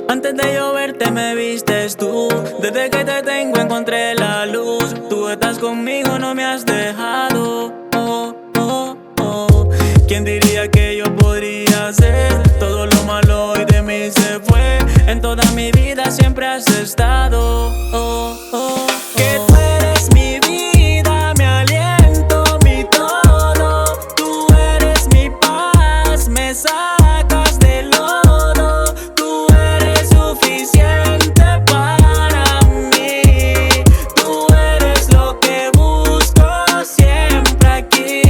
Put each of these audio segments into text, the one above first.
Antes de yo verte me vistes tú. Desde que te tengo encontré la luz. Tú estás conmigo, no me has dejado. Oh, oh, oh. ¿Quién diría que yo podría hacer todo lo malo y de mí se fue? En toda mi vida siempre has estado. Oh, oh, que tú eres mi vida, mi aliento, mi todo. Tú eres mi paz, me sacas del lodo. Tú eres suficiente para mí. Tú eres lo que busco siempre aquí.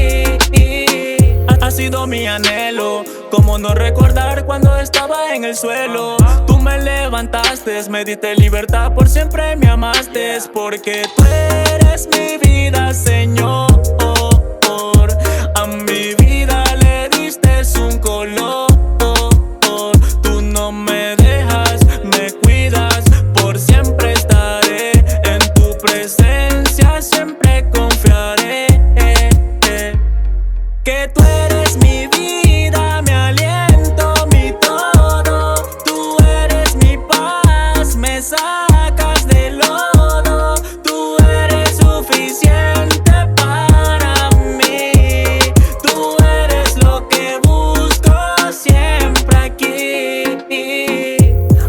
Ha sido mi anhelo, como no recordar cuando estaba en el suelo. Tú me levantaste, me diste libertad, por siempre me amaste. Porque tú eres mi vida, Señor. A mi vida le diste un color. Tú no me dejas, me cuidas, por siempre estaré. En tu presencia siempre confiaré. Que tú eres mi vida, mi aliento, mi todo. Tú eres mi paz, me sacas del lodo. Tú eres suficiente para mí. Tú eres lo que busco siempre aquí.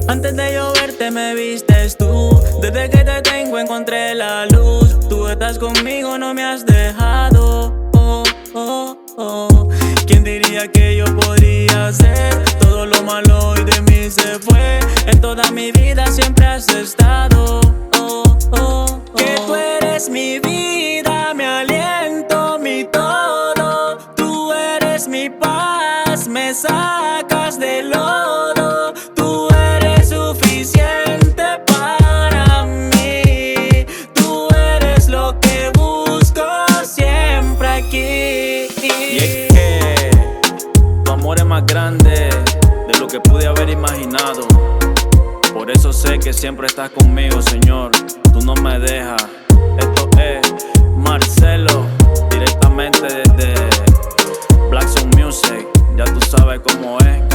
Antes de yo verte me vistes tú. Desde que te tengo encontré la luz. Tú estás conmigo, no me has dejado. Oh, oh, oh. ¿Quién diría que yo podría hacer todo lo malo y de mí se fue? En toda mi vida siempre has estado. Oh, oh, oh. Que tú eres mi vida, mi aliento, mi todo. Tú eres mi paz, me sacas del lodo. Tú eres suficiente para mí. Tú eres lo que busco siempre aquí. Y es que tu amor es más grande de lo que pude haber imaginado. Por eso sé que siempre estás conmigo, Señor. Tú no me dejas. Esto es Marcelo, directamente desde Black Soul Music. Ya tú sabes cómo es.